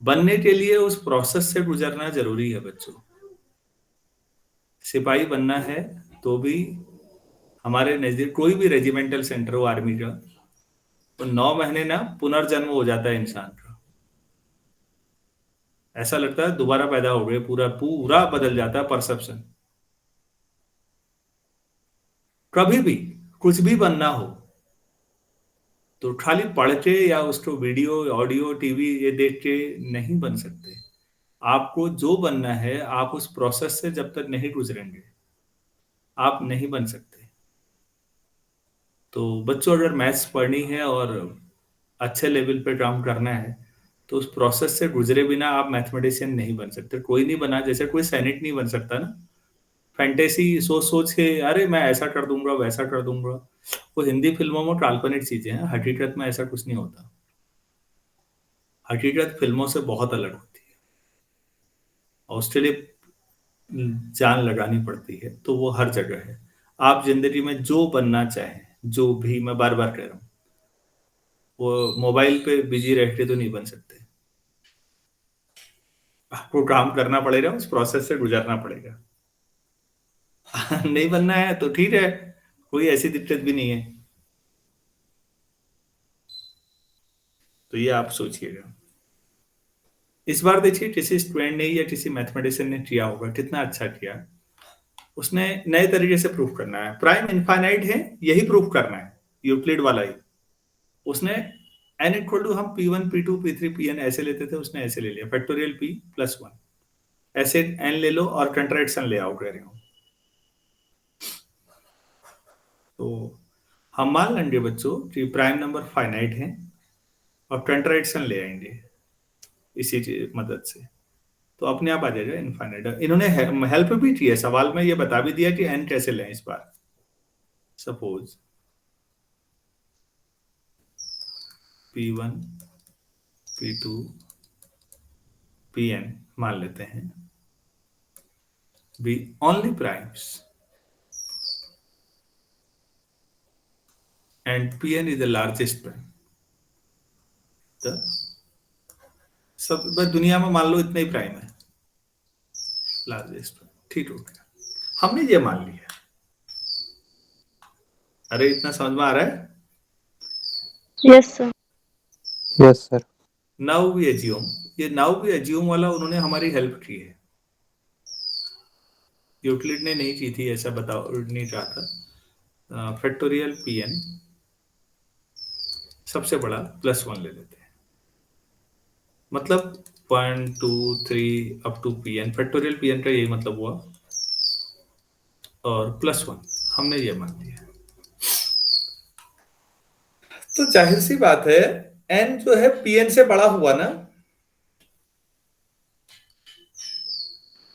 बनने के लिए उस प्रोसेस से गुजरना जरूरी है बच्चों। सिपाही बनना है तो भी हमारे नजदीक कोई भी रेजिमेंटल सेंटर हो आर्मी का, तो 9 महीने ना पुनर्जन्म हो जाता है इंसान का। ऐसा लगता है दोबारा पैदा हो गए, पूरा पूरा बदल जाता है परसेप्शन। कभी भी कुछ भी बनना हो तो खाली पढ़ के या उसको वीडियो ऑडियो टीवी ये देख के नहीं बन सकते। आपको जो बनना है, आप उस प्रोसेस से जब तक नहीं गुजरेंगे आप नहीं बन सकते। तो बच्चों अगर मैथ्स पढ़नी है और अच्छे लेवल पे काम करना है तो उस प्रोसेस से गुजरे बिना आप मैथमेटिशियन नहीं बन सकते। कोई नहीं बना, जैसे कोई सैनिक नहीं बन सकता ना फैंटेसी सोच सोच के, अरे मैं ऐसा कर दूंगा वैसा कर दूंगा। वो हिंदी फिल्मों में काल्पनिक चीजें हैं, हकीकत में ऐसा कुछ नहीं होता। हकीकत फिल्मों से बहुत अलग होती है और उसके लिए जान लगानी पड़ती है, तो वो हर जगह है। आप जिंदगी में जो बनना चाहें, जो भी, मैं बार बार कह रहा हूँ, वो मोबाइल पे बिजी रह के तो नहीं बन सकते। आपको काम करना पड़ेगा, उस प्रोसेस से गुजरना पड़ेगा। नहीं बनना है तो ठीक है, कोई ऐसी दिक्कत भी नहीं है। तो ये आप सोचिएगा। इस बार देखिए किसी स्टूडेंट ने या किसी मैथमेटिशियन ने किया होगा, कितना अच्छा किया। उसने नए तरीके से प्रूफ करना है, प्राइम इनफाइनाइट है यही प्रूफ करना है, यूक्लिड वाला ही। उसने n इक्वल टू, हम p1 p2 p3 pn ऐसे लेते थे, उसने ऐसे ले लिया, फैक्टोरियल p प्लस 1। ऐसे n ले लो और कंट्रैक्शन ले आओ कह रहे हो। तो हम मान लेंगे बच्चों कि प्राइम नंबर फाइनाइट है और कंट्रैक्शन ले आएंगे इसी की मदद से, तो अपने आप आ जाएगा इनफाइनाइट। इन्होंने हेल्प भी की है, सवाल में ये बता भी दिया कि n कैसे लें इस बार। सपोज p1 p2 pn मान लेते हैं be only primes and pn is the largest prime। तो सब बस दुनिया में मान लो इतने ही प्राइम है। लार्जेस्ट, ठीक हो गया, हमने ये मान लिया। अरे इतना समझ में आ रहा है? Yes, sir. Yes, sir. Now we assume, ये नाउ वी एज्यूम वाला उन्होंने हमारी हेल्प की है, यूक्लिड ने नहीं की थी, ऐसा बताओ नहीं चाहा था। फैक्टोरियल पी एन सबसे बड़ा +1 ले लेते हैं, मतलब 1 2 3 up to p n, factorial p n का यही मतलब हुआ, और +1 हमने ये मान लिया। तो जाहिर सी बात है एन जो है पी एन से बड़ा हुआ ना,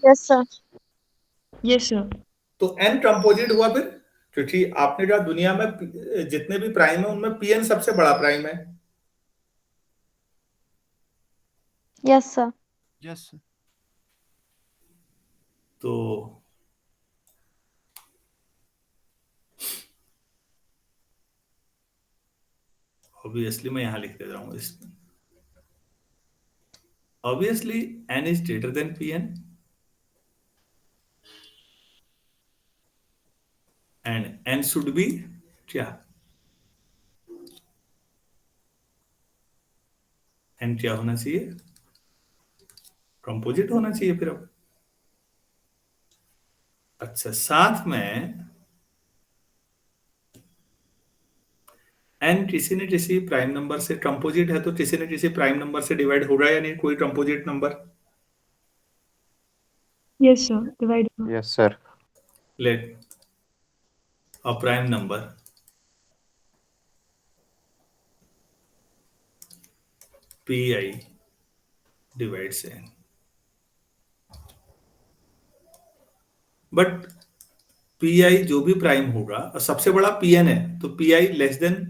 Yes, sir. Yes, sir. तो एन कंपोजिट हुआ फिर, क्योंकि आपने कहा दुनिया में जितने भी प्राइम है उनमें पीएन सबसे बड़ा प्राइम है। Yes, sir. Yes sir. तो ऑब्वियसली मैं यहां लिख देता हूं, इस obviously n is greater than p n and n should be क्या, एन क्या होना चाहिए, कंपोजिट होना चाहिए फिर। अब अच्छा, साथ में एन किसी न किसी प्राइम नंबर से कंपोजिट है, तो किसी न किसी प्राइम नंबर से डिवाइड होगा या नहीं, कोई composite number. Yes, sir. Divide. Yes, sir. Let a prime number p i divides n, but p i जो भी प्राइम होगा और सबसे बड़ा पी एन है, तो p i less than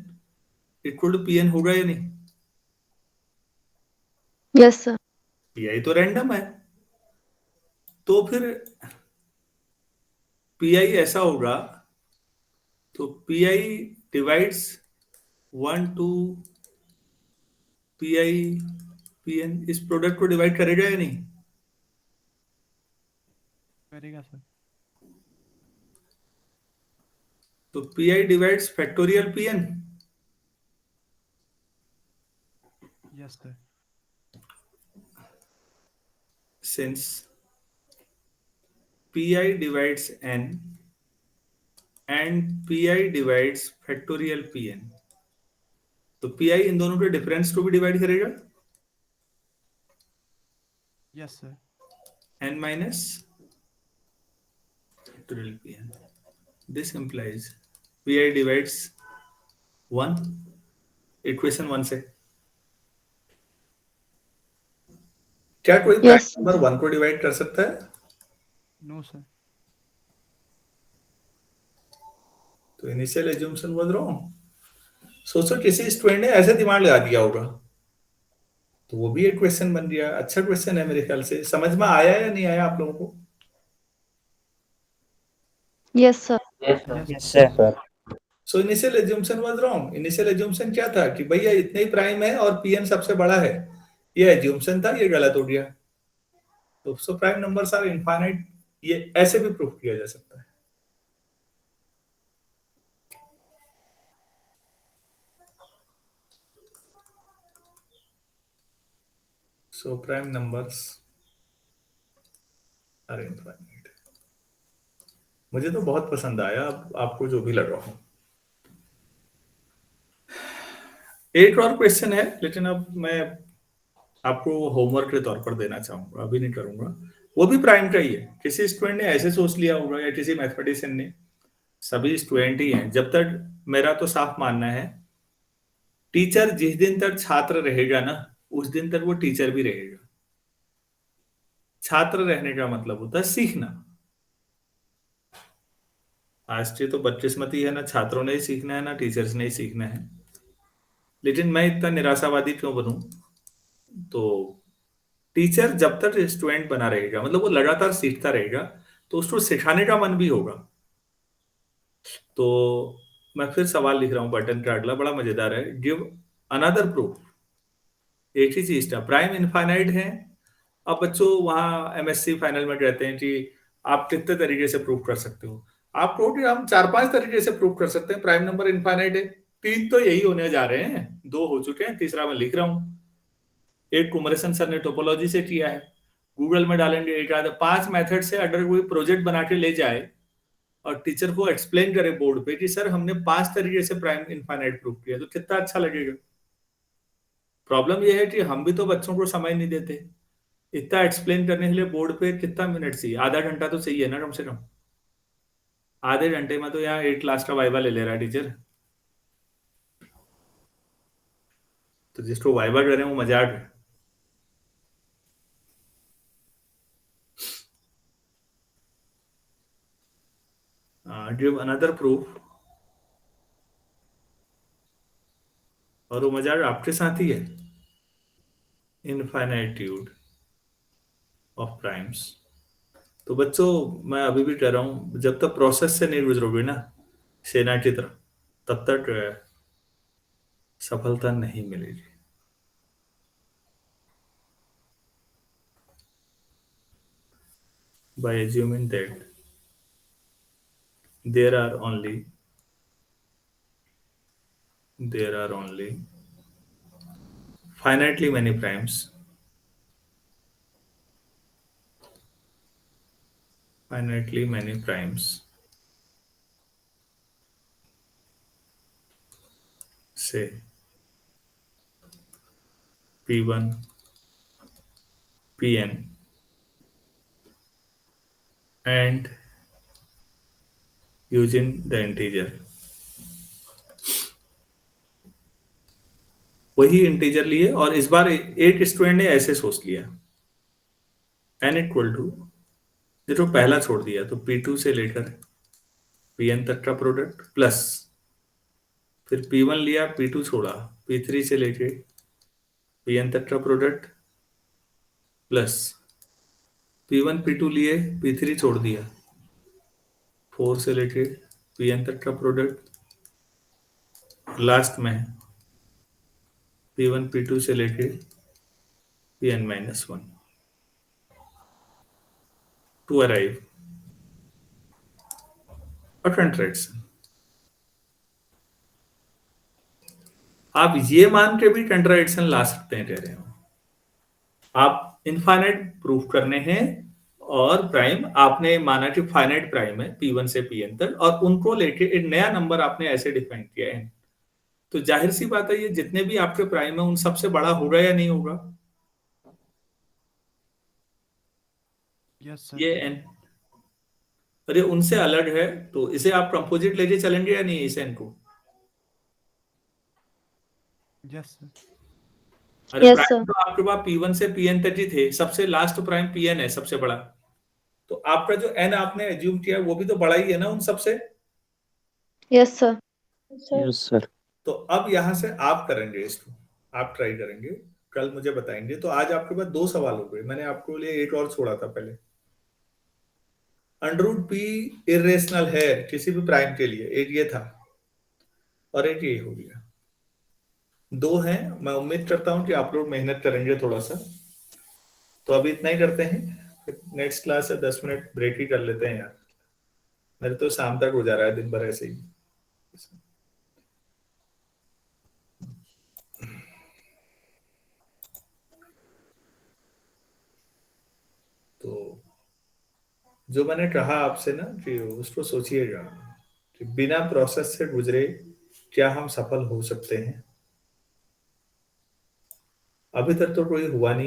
equal to p n होगा या नहीं। Yes, sir. पी आई तो रैंडम है, तो फिर पी आई ऐसा होगा, तो p i divides 1 2 p i p n, इस प्रोडक्ट को डिवाइड करेगा या नहीं। करेगा सर। तो p i divides factorial p n, yes sir. Since p i divides n and p i divides factorial p n, तो पी आई इन दोनों के डिफरेंस को भी डिवाइड करेगा, yes sir. n minus factorial pn. This implies pi divides 1, equation 1 से। क्या कोई प्राइम Yes. नंबर 1 को डिवाइड कर सकता है? No sir. तो इनिशियल एज्यूम्पशन वाज रॉन्ग। सोचो किसी स्टूडेंट ने ऐसे दिमाग लगा दिया होगा, तो वो भी एक क्वेश्चन बन गया। अच्छा क्वेश्चन है, मेरे ख्याल से समझ में आया या नहीं आया आप लोगों को? Yes, sir. Yes, sir. Yes, sir. So initial assumption was wrong. Initial assumption क्या था कि भैया इतने ही प्राइम है और पीएन सबसे बड़ा है, ये एज्यूम्पशन था, ये गलत हो गया। तो so prime numbers are infinite, ये ऐसे भी प्रूफ किया जा सकता है। So prime numbers are infinite. मुझे तो बहुत पसंद आया, आपको जो भी लगा हो। एक और क्वेश्चन है, लेकिन अब मैं आपको होमवर्क के तौर पर देना चाहूंगा, अभी नहीं करूंगा। वो भी प्राइम का ही है। किसी स्टूडेंट ने ऐसे सोच लिया होगा या किसी मैथमेटिशियन ने, सभी स्टूडेंट ही हैं जब तक, मेरा तो साफ मानना है टीचर जिस दिन तक छात्र रहेगा ना, उस दिन तक वो टीचर भी रहेगा। छात्र रहने का मतलब होता है सीखना। आज की तो बदकिस्मती है, ना छात्रों ने ही सीखना है ना टीचर्स ने ही सीखना है। लेकिन मैं इतना निराशावादी क्यों बनूं? तो टीचर जब तक स्टूडेंट बना रहेगा, मतलब वो लगातार सीखता रहेगा, तो उसको सिखाने का मन भी होगा। तो मैं फिर सवाल लिख रहा हूं बटन का अगला, बड़ा मजेदार है। Give another proof. एक ही चीज था, प्राइम इनफाइनाइट है अब बच्चों वहाँ एमएससी फाइनल में कहते हैं कि आप कितने तरीके से प्रूव कर सकते हो। आप कहो कि हम 4-5 तरीके से प्रूव कर सकते हैं, प्राइम नंबर इनफाइनाइट है। 3 तो यही होने जा रहे हैं, 2 हो चुके हैं, तीसरा मैं लिख रहा हूँ। एक कुमरसन सर ने टोपोलॉजी से किया है, गूगल में डालेंगे एक आधा 5 मेथड से अगर कोई प्रोजेक्ट बना के ले जाए और टीचर को एक्सप्लेन करे बोर्ड पे कि सर हमने 5 तरीके से प्राइम इनफाइनाइट प्रूव किया, तो कितना अच्छा लगेगा। प्रॉब्लम यह है कि हम भी तो बच्चों को समय नहीं देते। इतना एक्सप्लेन करने के लिए बोर्ड पे कितना मिनट चाहिए, आधा घंटा तो चाहिए ना कम से कम। आधे घंटे में तो यहाँ 8 क्लास का वाइवा ले ले रहा है टीचर। तो जिसको वाइवा कर रहे हैं वो मजाक है। गिव अनदर प्रूफ, और वो मजाक आपके साथ ही है। इनफाइनाइट्यूड ऑफ प्राइम्स। तो बच्चों मैं अभी भी कह रहा हूं, जब तक प्रोसेस से नहीं गुजरोगे ना सेना की तरह, तब तक सफलता नहीं मिलेगी। By assuming that there are only finitely many primes, say P1, Pn, and using the integer, वही इंटीजर लिए, और इस बार एक स्टूडेंट ने ऐसे सोच लिया n इक्वल टू, देखो पहला छोड़ दिया तो P2 से लेकर Pn तक का प्रोडक्ट प्लस, फिर P1 लिया, P2 छोड़ा, P3 से लेके Pn तक का प्रोडक्ट प्लस, P1 P2 लिए, P3 छोड़ दिया, 4 से लेके Pn तक का प्रोडक्ट, लास्ट में P1 P2 से लेके Pn-1 to arrive a contraction. आप ये मान के भी कंट्रैक्शन ला सकते हैं, कह रहे हो आप इनफाइनाइट प्रूफ करने हैं, और प्राइम आपने माना कि फाइनाइट प्राइम है P1 से Pn तक, और उनको लेके एक नया नंबर आपने ऐसे डिफाइन किया है, तो जाहिर सी बात है ये जितने भी आपके प्राइम है उन सबसे बड़ा होगा या नहीं होगा? यस ये सर। n, अरे उनसे अलग है, तो इसे आप कंपोजिट लेके चलेंगे या नहीं इस n को? Yes sir. अरे Yes, प्राइम sir. तो आपके पास P1 से Pn तक ही थे, सबसे लास्ट प्राइम Pn है सबसे बड़ा, तो आपका जो n आपने एज्यूम किया वो भी तो बड़ा ही है ना उन सबसे। Yes, sir. Yes, sir. तो अब यहां से आप करेंगे इसको, आप ट्राई करेंगे, कल मुझे बताएंगे। तो आज आपके पास 2 सवाल हो गए, मैंने आपको लिए एक और छोड़ा था पहले। अंडररूट p इरेशनल है किसी भी प्राइम के लिए, एक ये था और एक ये हो गया, 2 हैं। मैं उम्मीद करता हूं कि आप लोग मेहनत करेंगे थोड़ा सा। तो अभी इतना ही करते हैं, नेक्स्ट क्लास से 10 मिनट ब्रेक ही कर लेते हैं यार, मेरे तो शाम तक हो जा रहा है दिन भर ऐसे ही। तो जो मैंने कहा आपसे ना कि उसको सोचिएगा कि बिना प्रोसेस से गुजरे क्या हम सफल हो सकते हैं। अभी तक तो कोई हुआ नहीं।